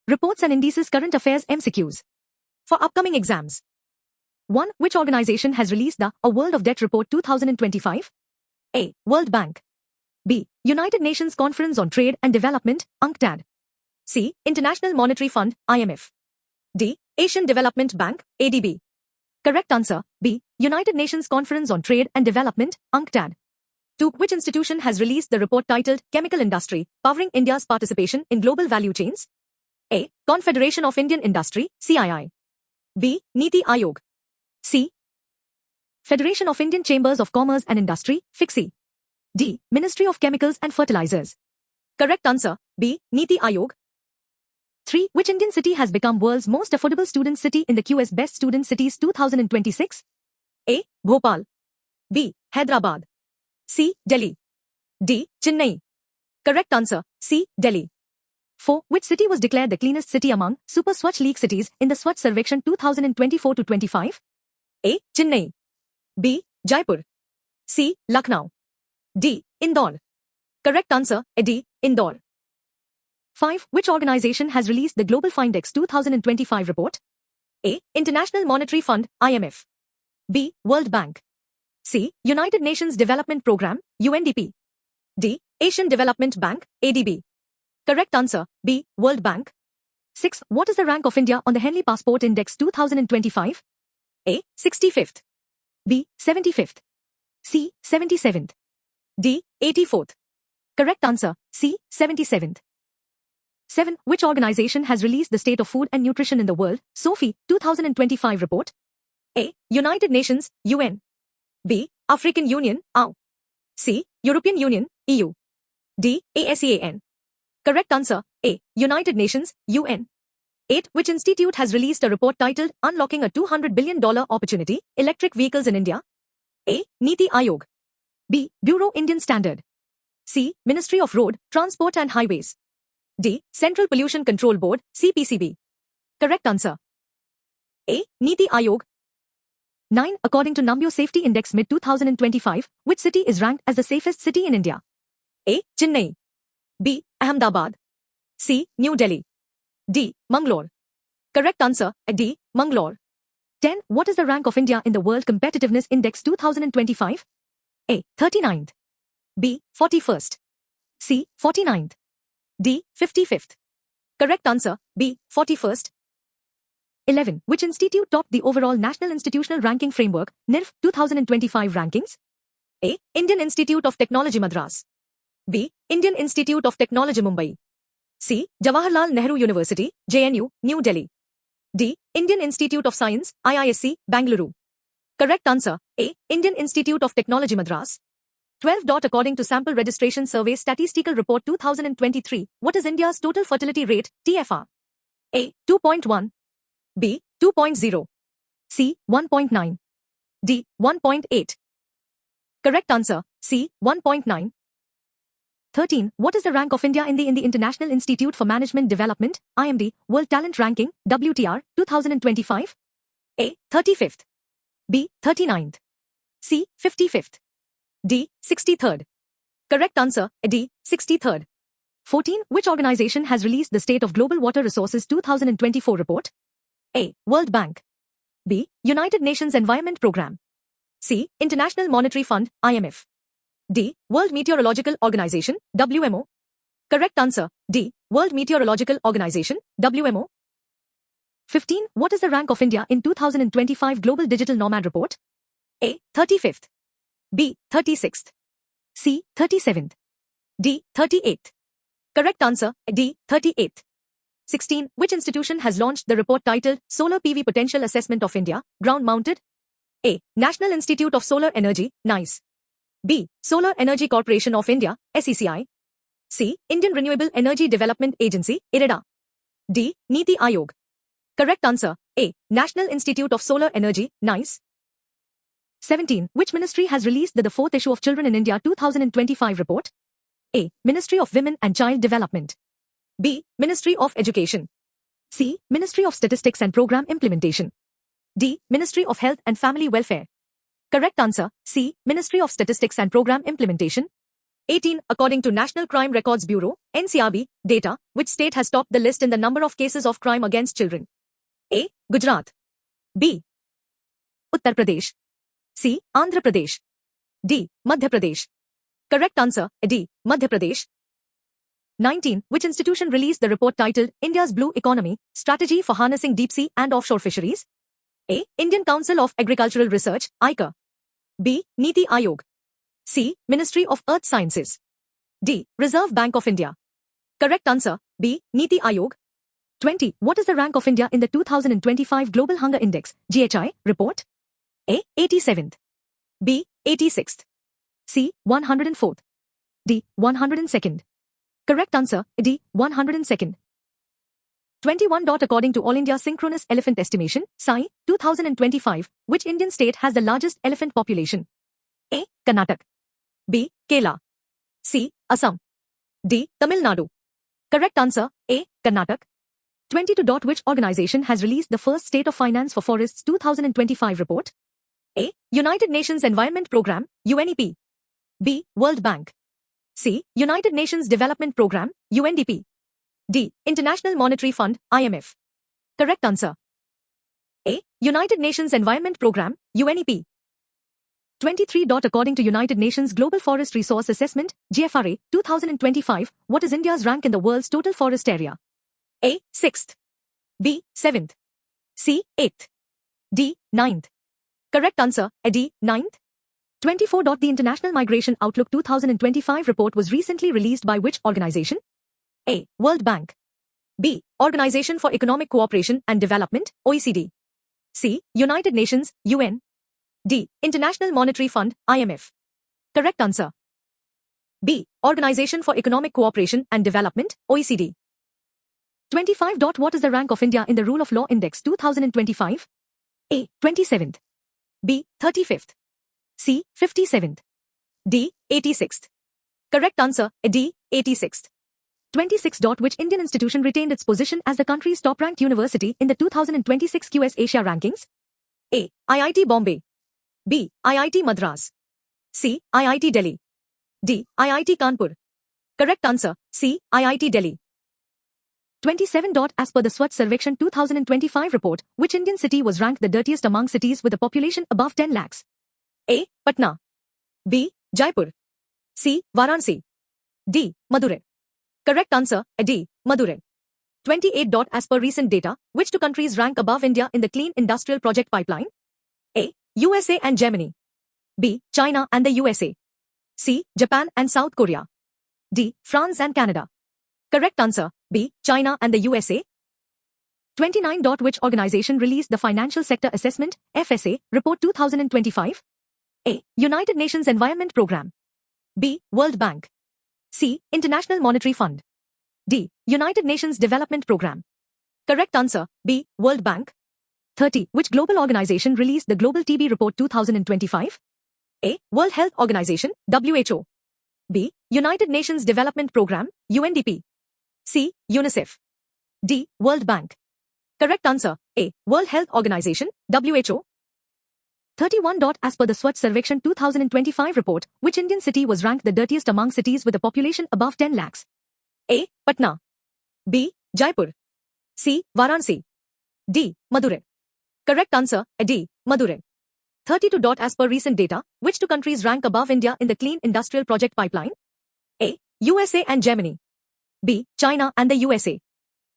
Reports and Indices Current Affairs MCQs. For upcoming exams. 1. Which organization has released the A World of Debt Report 2025? A. World Bank. B. United Nations Conference on Trade and Development, UNCTAD. C. International Monetary Fund, IMF. D. Asian Development Bank, ADB. Correct answer, B. United Nations Conference on Trade and Development, UNCTAD. 2. Which institution has released the report titled Chemical Industry, Powering India's Participation in Global Value Chains? A. Confederation of Indian Industry, CII. B. Niti Aayog. C. Federation of Indian Chambers of Commerce and Industry, FICCI. D. Ministry of Chemicals and Fertilizers. Correct answer, B. Niti Aayog. 3. Which Indian city has become world's most affordable student city in the QS Best Student Cities 2026? A. Bhopal. B. Hyderabad. C. Delhi. D. Chennai. Correct answer, C. Delhi. 4. Which city was declared the cleanest city among Super Swachh League cities in the Swachh Sarvekshan 2024-25? A. Chennai. B. Jaipur. C. Lucknow. D. Indore. Correct answer, D. Indore. 5. Which organization has released the Global Findex 2025 report? A. International Monetary Fund, IMF. B. World Bank. C. United Nations Development Programme, UNDP. D. Asian Development Bank, ADB. Correct answer, B. World Bank. 6. What is the rank of India on the Henley Passport Index 2025? A. 65th. B. 75th. C. 77th. D. 84th. Correct answer, C. 77th. 7. Which organization has released the State of Food and Nutrition in the World, SOFI, 2025 report? A. United Nations, UN. B. African Union, AU. C. European Union, EU. D. ASEAN. Correct answer, A. United Nations, UN. 8. Which institute has released a report titled Unlocking a $200 billion Opportunity, Electric Vehicles in India? A. Niti Aayog. B. Bureau Indian Standard. C. Ministry of Road, Transport and Highways. D. Central Pollution Control Board, CPCB. Correct answer, A. Niti Aayog. 9. According to Numbeo Safety Index Mid 2025, which city is ranked as the safest city in India? A. Chennai. B. Ahmedabad. C. New Delhi. D. Mangalore. Correct answer, D. Mangalore. 10. What is the rank of India in the World Competitiveness Index 2025? A. 39th. B. 41st. C. 49th. D. 55th. Correct answer, B. 41st. 11. Which institute topped the overall National Institutional Ranking Framework, NIRF, 2025 rankings? A. Indian Institute of Technology Madras. B. Indian Institute of Technology Mumbai. C. Jawaharlal Nehru University, JNU, New Delhi. D. Indian Institute of Science, IISc, Bangalore. Correct answer, A. Indian Institute of Technology Madras. 12. According to Sample Registration Survey Statistical Report 2023, what is India's total fertility rate, TFR? A. 2.1. B. 2.0. C. 1.9. D. 1.8. Correct answer, C. 1.9. 13. What is the rank of India in the International Institute for Management Development, IMD, World Talent Ranking, WTR, 2025? A. 35th. B. 39th. C. 55th. D. 63rd. Correct answer, D. 63rd. 14. Which organization has released the State of Global Water Resources 2024 report? A. World Bank. B. United Nations Environment Programme. C. International Monetary Fund, IMF. D. World Meteorological Organization, WMO. Correct answer, D. World Meteorological Organization, WMO. 15. What is the rank of India in 2025 Global Digital Nomad Report? A. 35th. B. 36th. C. 37th. D. 38th. Correct answer, D. 38th. 16. Which institution has launched the report titled Solar PV Potential Assessment of India, Ground Mounted? A. National Institute of Solar Energy, NICE. B. Solar Energy Corporation of India, SECI. C. Indian Renewable Energy Development Agency, IREDA. D. Niti Aayog. Correct answer, A. National Institute of Solar Energy, NICE. 17. Which ministry has released the fourth issue of Children in India 2025 report? A. Ministry of Women and Child Development. B. Ministry of Education. C. Ministry of Statistics and Program Implementation. D. Ministry of Health and Family Welfare. Correct answer, C. Ministry of Statistics and Program Implementation. 18. According to National Crime Records Bureau, NCRB, data, which state has topped the list in the number of cases of crime against children? A. Gujarat. B. Uttar Pradesh. C. Andhra Pradesh. D. Madhya Pradesh. Correct answer, D. Madhya Pradesh. 19. Which institution released the report titled India's Blue Economy, Strategy for Harnessing Deep Sea and Offshore Fisheries? A. Indian Council of Agricultural Research, ICAR. B. Niti Aayog. C. Ministry of Earth Sciences. D. Reserve Bank of India. Correct answer, B. Niti Aayog. 20. What is the rank of India in the 2025 Global Hunger Index, GHI, report? A. 87th. B. 86th. C. 104th. D. 102nd. Correct answer, D. 102nd. 21. According to All India Synchronous Elephant Estimation, SAI, 2025, which Indian state has the largest elephant population? A. Karnataka. B. Kerala. C. Assam. D. Tamil Nadu. Correct answer, A. Karnataka. 22. Which organization has released the first State of Finance for Forests 2025 report? A. United Nations Environment Programme, UNEP. B. World Bank. C. United Nations Development Programme, UNDP. D. International Monetary Fund, IMF. Correct answer. A. United Nations Environment Programme, UNEP. 23. According to United Nations Global Forest Resource Assessment, GFRA, 2025, what is India's rank in the world's total forest area? A. 6th. B. 7th. C. 8th. D. 9th. Correct answer, D. 9th. 24. The International Migration Outlook 2025 report was recently released by which organization? A. World Bank. B. Organization for Economic Cooperation and Development, OECD. C. United Nations, UN. D. International Monetary Fund, IMF. Correct answer. B. Organization for Economic Cooperation and Development, OECD. 25. What is the rank of India in the Rule of Law Index 2025? A. 27th. B. 35th. C. 57th. D. 86th. Correct answer, D. 86th. 26. Which Indian institution retained its position as the country's top-ranked university in the 2026 QS Asia rankings? A. IIT Bombay. B. IIT Madras. C. IIT Delhi. D. IIT Kanpur. Correct answer, C. IIT Delhi. 27. As per the Swachh Sarvekshan 2025 report, which Indian city was ranked the dirtiest among cities with a population above 10 lakhs? A. Patna. B. Jaipur. C. Varanasi. D. Madurai. Correct answer, D. Madurai. 28. As per recent data, which two countries rank above India in the Clean Industrial Project pipeline? A. USA and Germany. B. China and the USA. C. Japan and South Korea. D. France and Canada. Correct answer, B. China and the USA. 29. Which organization released the Financial Sector Assessment, FSA, report 2025? A. United Nations Environment Programme. B. World Bank. C. International Monetary Fund. D. United Nations Development Programme. Correct answer, B. World Bank. 30. Which global organization released the Global TB Report 2025? A. World Health Organization, WHO. B. United Nations Development Programme, UNDP. C. UNICEF. D. World Bank. Correct answer, A. World Health Organization, WHO. 31. As per the Swachh Sarvekshan 2025 report, which Indian city was ranked the dirtiest among cities with a population above 10 lakhs? A. Patna. B. Jaipur. C. Varanasi. D. Madurai. Correct answer, D. Madurai. 32. As per recent data, which two countries rank above India in the Clean Industrial Project pipeline? A. USA and Germany. B. China and the USA.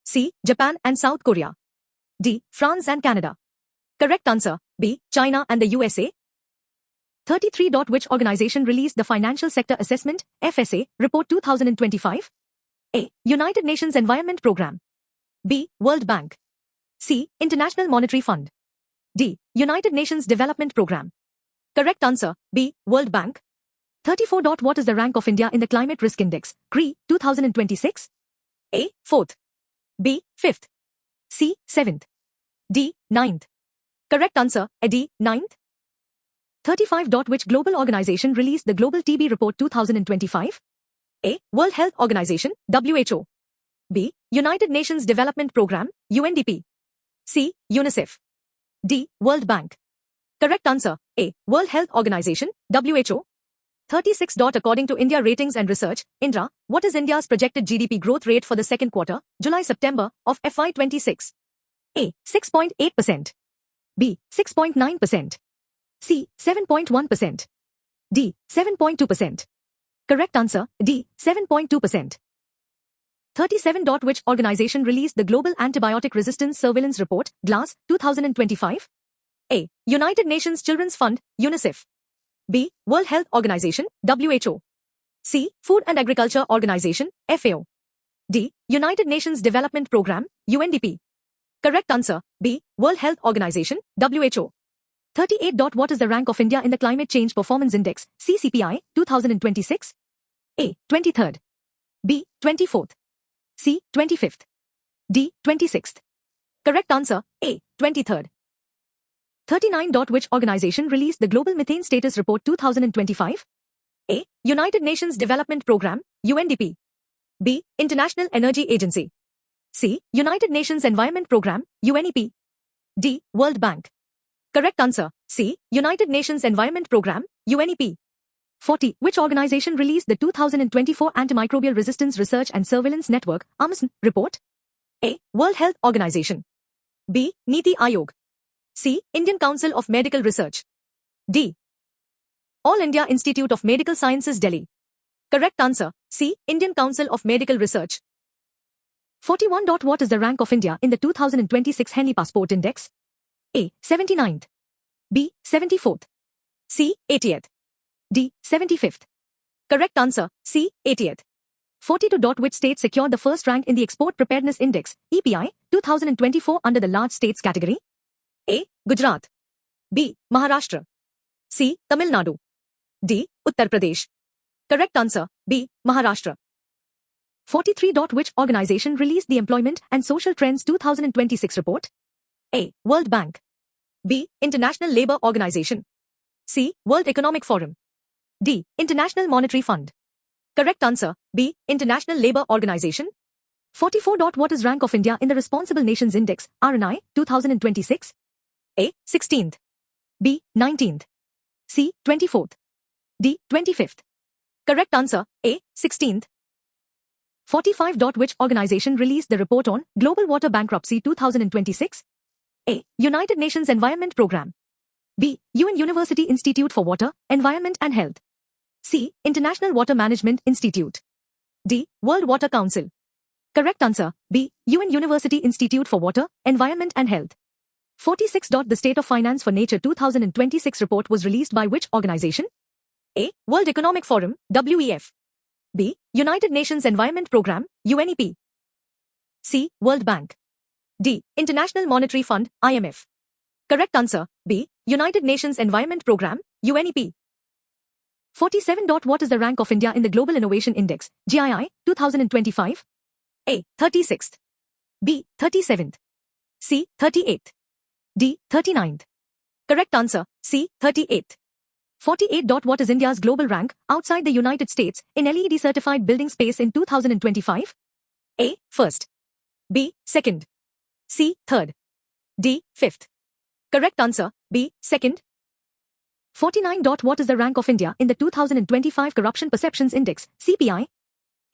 C. Japan and South Korea. D. France and Canada. Correct answer, B. China and the USA. 33. Which organization released the Financial Sector Assessment, FSA, report 2025? A. United Nations Environment Programme. B. World Bank. C. International Monetary Fund. D. United Nations Development Programme. Correct answer, B. World Bank. 34. What is the rank of India in the Climate Risk Index, CRI, 2026? A. 4th. B. 5th. C. 7th. D. 9th. Correct answer, D. 9th. 35. Which global organization released the Global TB Report 2025? A. World Health Organization, WHO. B. United Nations Development Programme, UNDP. C. UNICEF. D. World Bank. Correct answer, A. World Health Organization, WHO. 36. According to India Ratings and Research, INRA, what is India's projected GDP growth rate for the second quarter, July-September, of FY26? A. 6.8%. B. 6.9%. C. 7.1%. D. 7.2%. Correct answer, D. 7.2%. 37. Which organization released the Global Antibiotic Resistance Surveillance Report, GLAS, 2025? A. United Nations Children's Fund, UNICEF. B. World Health Organization, WHO. C. Food and Agriculture Organization, FAO. D. United Nations Development Programme, UNDP. Correct answer, B. World Health Organization, WHO. 38. What is the rank of India in the Climate Change Performance Index, CCPI, 2026? A. 23rd. B. 24th. C. 25th. D. 26th. Correct answer, A. 23rd. 39. Which organization released the Global Methane Status Report 2025? A. United Nations Development Programme, UNDP. B. International Energy Agency. C. United Nations Environment Programme, UNEP. D. World Bank. Correct answer, C. United Nations Environment Programme, UNEP. 40. Which organization released the 2024 Antimicrobial Resistance Research and Surveillance Network, AMRSN, report? A. World Health Organization. B. Niti Aayog. C. Indian Council of Medical Research. D. All India Institute of Medical Sciences, Delhi. Correct answer, C. Indian Council of Medical Research. 41. What is the rank of India in the 2026 Henley Passport Index? A. 79th. B. 74th. C. 80th. D. 75th. Correct answer, C. 80th. 42. Which state secured the first rank in the Export Preparedness Index, EPI, 2024 under the large states category? A. Gujarat. B. Maharashtra. C. Tamil Nadu. D. Uttar Pradesh. Correct answer, B. Maharashtra. 43. Which organization released the Employment and Social Trends 2026 report? A. World Bank. B. International Labour Organization. C. World Economic Forum. D. International Monetary Fund. Correct answer, B. International Labour Organization. 44. What is rank of India in the Responsible Nations Index, RNI, 2026? A. 16th. B. 19th. C. 24th. D. 25th. Correct answer, A. 16th. 45. Which organization released the report on Global Water Bankruptcy 2026? A. United Nations Environment Programme. B. UN University Institute for Water, Environment and Health. C. International Water Management Institute. D. World Water Council. Correct answer, B. UN University Institute for Water, Environment and Health. 46. The State of Finance for Nature 2026 report was released by which organization? A. World Economic Forum, WEF. B. United Nations Environment Programme, UNEP. C. World Bank. D. International Monetary Fund, IMF. Correct answer, B. United Nations Environment Programme, UNEP. 47. What is the rank of India in the Global Innovation Index, GII, 2025? A. 36th. B. 37th. C. 38th. D. 39th. Correct answer, C. 38th. 48. What is India's global rank outside the United States in LED certified building space in 2025? A. First. B. Second. C. Third. D. Fifth. Correct answer, B. Second. 49. What is the rank of India in the 2025 Corruption Perceptions Index, CPI?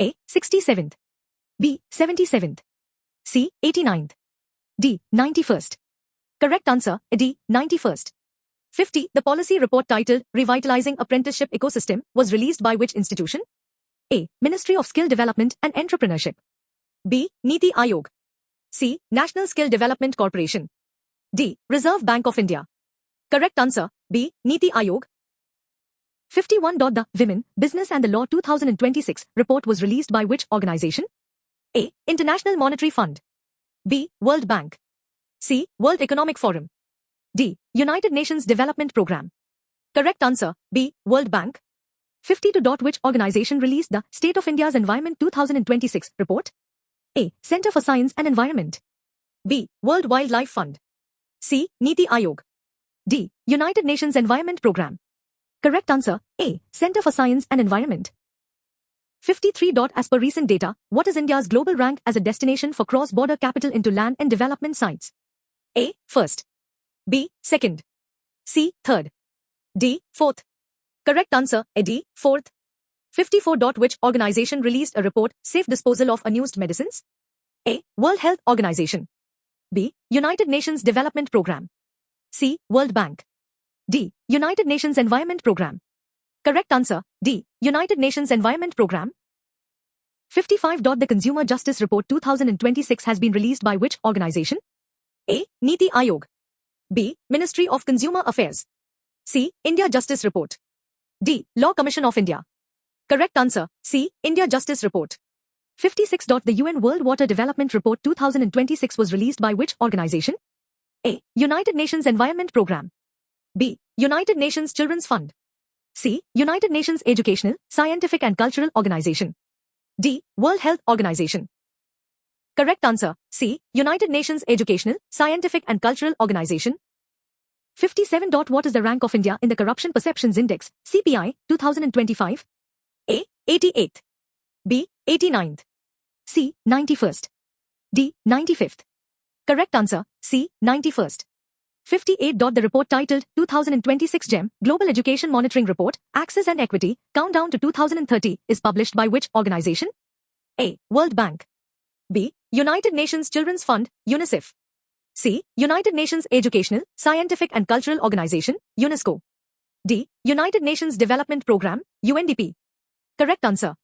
A. 67th. B. 77th. C. 89th. D. 91st. Correct answer, D. 91st. 50. The policy report titled Revitalizing Apprenticeship Ecosystem was released by which institution? A. Ministry of Skill Development and Entrepreneurship. B. Niti Aayog. C. National Skill Development Corporation. D. Reserve Bank of India. Correct answer, B. Niti Aayog. 51. The Women, Business and the Law 2026 report was released by which organization? A. International Monetary Fund. B. World Bank. C. World Economic Forum. D. United Nations Development Programme. Correct answer, B. World Bank. 52. Which organization released the State of India's Environment 2026 report? A. Center for Science and Environment. B. World Wildlife Fund. C. Niti Aayog. D. United Nations Environment Programme. Correct answer, A. Center for Science and Environment. 53. As per recent data, what is India's global rank as a destination for cross-border capital into land and development sites? A. First. B. Second. C. Third. D. Fourth. Correct answer, D. Fourth. 54. Which organization released a report, Safe Disposal of Unused Medicines? A. World Health Organization. B. United Nations Development Programme. C. World Bank. D. United Nations Environment Programme. Correct answer, D. United Nations Environment Programme. 55. The Consumer Justice Report 2026 has been released by which organization? A. Niti Aayog. B. Ministry of Consumer Affairs. C. India Justice Report. D. Law Commission of India. Correct answer, C. India Justice Report. 56. The UN World Water Development Report 2026 was released by which organization? A. United Nations Environment Programme. B. United Nations Children's Fund. C. United Nations Educational, Scientific and Cultural Organization. D. World Health Organization. Correct answer, C. United Nations Educational, Scientific and Cultural Organization. 57. What is the rank of India in the Corruption Perceptions Index, CPI, 2025? A. 88th. B. 89th. C. 91st. D. 95th. Correct answer, C. 91st. 58. The report titled 2026 GEM Global Education Monitoring Report, Access and Equity, Countdown to 2030 is published by which organization? A. World Bank. B. United Nations Children's Fund, UNICEF. C. United Nations Educational, Scientific and Cultural Organization, UNESCO. D. United Nations Development Programme, UNDP. Correct answer.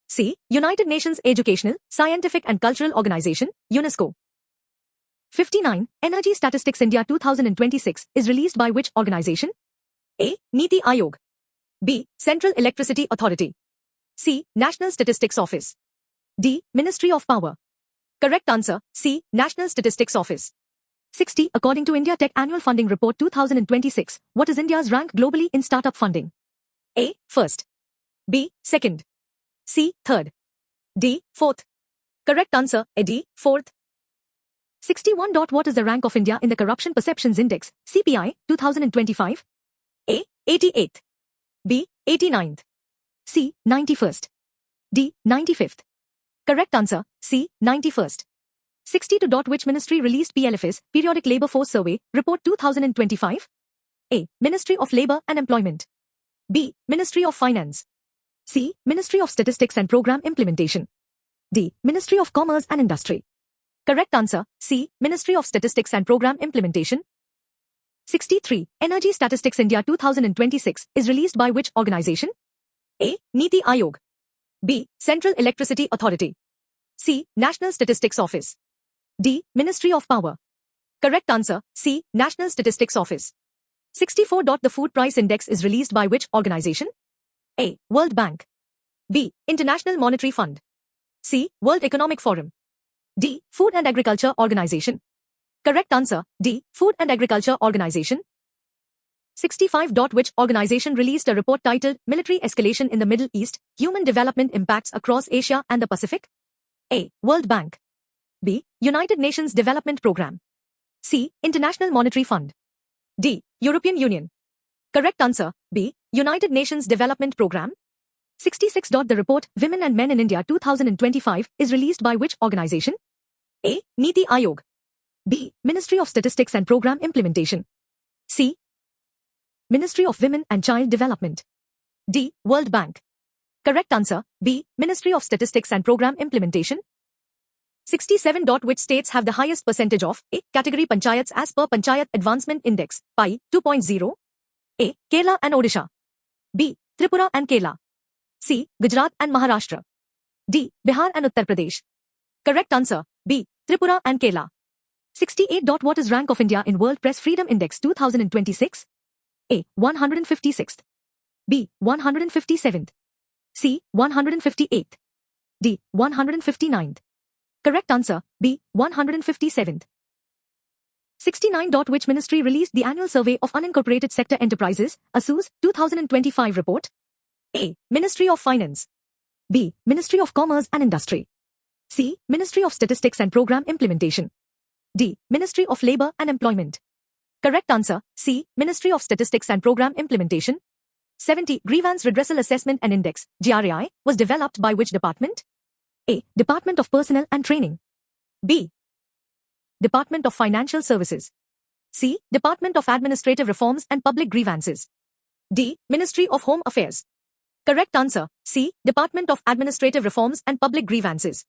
C. United Nations Educational, Scientific and Cultural Organization, UNESCO. 59. Energy Statistics India 2026 is released by which organization? A. Niti Aayog. B. Central Electricity Authority. C. National Statistics Office. D. Ministry of Power. Correct answer, C. National Statistics Office. 60. According to India Tech Annual Funding Report 2026, what is India's rank globally in startup funding? A. First. B. Second. C. Third. D. Fourth. Correct answer, D. Fourth. 61. What is the rank of India in the Corruption Perceptions Index, CPI, 2025? A. 88th. B. 89th. C. 91st. D. 95th. Correct answer, C. 91st. 62. Which ministry released PLF's Periodic Labour Force Survey, Report 2025? A. Ministry of Labour and Employment. B. Ministry of Finance. C. Ministry of Statistics and Programme Implementation. D. Ministry of Commerce and Industry. Correct answer, C. Ministry of Statistics and Programme Implementation. 63. Energy Statistics India 2026 is released by which organization? A. Niti Aayog. B. Central Electricity Authority. C. National Statistics Office. D. Ministry of Power. Correct answer, C. National Statistics Office. 64. The Food Price Index is released by which organization? A. World Bank. B. International Monetary Fund. C. World Economic Forum. D. Food and Agriculture Organization. Correct answer, D. Food and Agriculture Organization. 65. Which organization released a report titled Military Escalation in the Middle East, Human Development Impacts Across Asia and the Pacific? A. World Bank. B. United Nations Development Programme. C. International Monetary Fund. D. European Union. Correct answer, B. United Nations Development Programme. 66. The report Women and Men in India 2025 is released by which organization? A. Niti Aayog. B. Ministry of Statistics and Programme Implementation. C. Ministry of Women and Child Development. D. World Bank. Correct answer, B. Ministry of Statistics and Programme Implementation. 67. Which states have the highest percentage of A. Category Panchayats as per Panchayat Advancement Index, PAI 2.0? A. Kerala and Odisha. B. Tripura and Kerala. C. Gujarat and Maharashtra. D. Bihar and Uttar Pradesh. Correct answer, B. Tripura and Kerala. 68. What is rank of India in World Press Freedom Index 2026? A. 156th. B. 157th. C. 158th. D. 159th. Correct answer, B. 157th. 69. Which ministry released the Annual Survey of Unincorporated Sector Enterprises, ASUS, 2025 report? A. Ministry of Finance. B. Ministry of Commerce and Industry. C. Ministry of Statistics and Programme Implementation. D. Ministry of Labour and Employment. Correct answer, C. Ministry of Statistics and Programme Implementation. 70. Grievance Redressal Assessment and Index, GRAI, was developed by which department? A. Department of Personnel and Training. B. Department of Financial Services. C. Department of Administrative Reforms and Public Grievances. D. Ministry of Home Affairs. Correct answer, C. Department of Administrative Reforms and Public Grievances.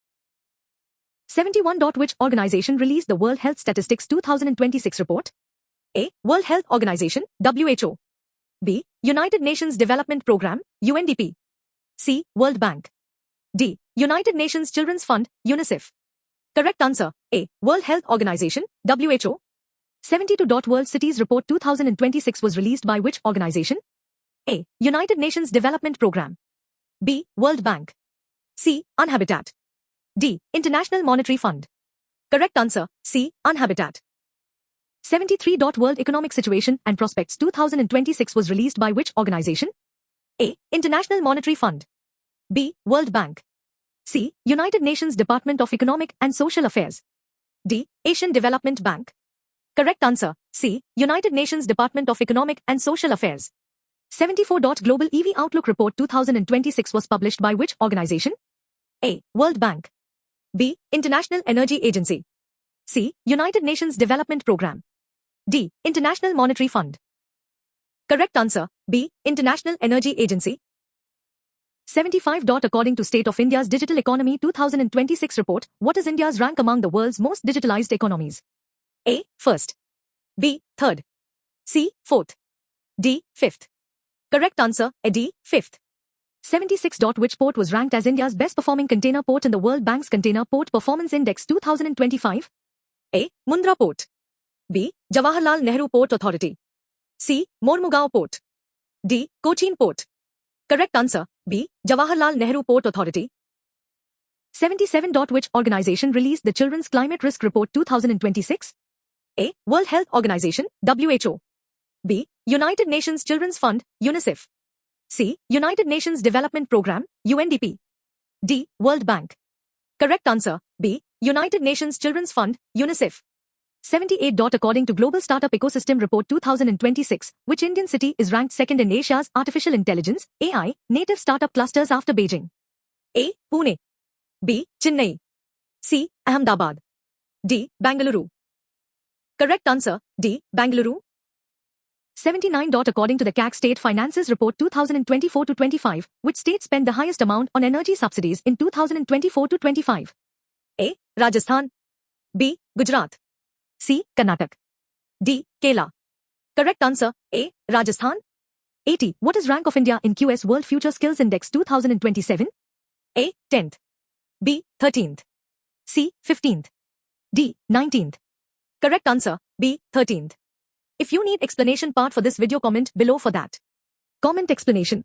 71. Which organization released the World Health Statistics 2026 report? A. World Health Organization, WHO. B. United Nations Development Programme, UNDP. C. World Bank. D. United Nations Children's Fund, UNICEF. Correct answer, A. World Health Organization, WHO. 72. World Cities Report 2026 was released by which organization? A. United Nations Development Programme. B. World Bank. C. UNHABITAT. D. International Monetary Fund. Correct answer, C. UNHABITAT. 73. World Economic Situation and Prospects 2026 was released by which organization? A. International Monetary Fund. B. World Bank. C. United Nations Department of Economic and Social Affairs. D. Asian Development Bank. Correct answer, C. United Nations Department of Economic and Social Affairs. 74. Global EV Outlook Report 2026 was published by which organization? A. World Bank. B. International Energy Agency. C. United Nations Development Programme. D. International Monetary Fund. Correct answer, B. International Energy Agency. 75. According to State of India's Digital Economy 2026 report, what is India's rank among the world's most digitalized economies? A. First. B. Third. C. Fourth. D. Fifth. Correct answer, A. D. Fifth. 76. Which port was ranked as India's best performing container port in the World Bank's Container Port Performance Index 2025? A. Mundra Port. B. Jawaharlal Nehru Port Authority. C. Mormugao Port. D. Cochin Port. Correct answer, B. Jawaharlal Nehru Port Authority. 77. Which organization released the Children's Climate Risk Report 2026? A. World Health Organization, WHO. B. United Nations Children's Fund, UNICEF. C. United Nations Development Programme, UNDP. D. World Bank. Correct answer, B. United Nations Children's Fund, UNICEF. 78. According to Global Startup Ecosystem Report 2026, which Indian city is ranked second in Asia's artificial intelligence, AI, native startup clusters after Beijing? A. Pune. B. Chennai. C. Ahmedabad. D. Bangalore. Correct answer, D. Bangalore. 79. According to the CAG State Finances Report 2024-25, which state spent the highest amount on energy subsidies in 2024-25? A. Rajasthan. B. Gujarat. C. Karnataka. D. Kerala. Correct answer, A. Rajasthan. 80. What is rank of India in QS World Future Skills Index 2027? A. 10th. B. 13th. C. 15th. D. 19th. Correct answer, B. 13th. If you need explanation part for this video, comment below for that. Comment explanation.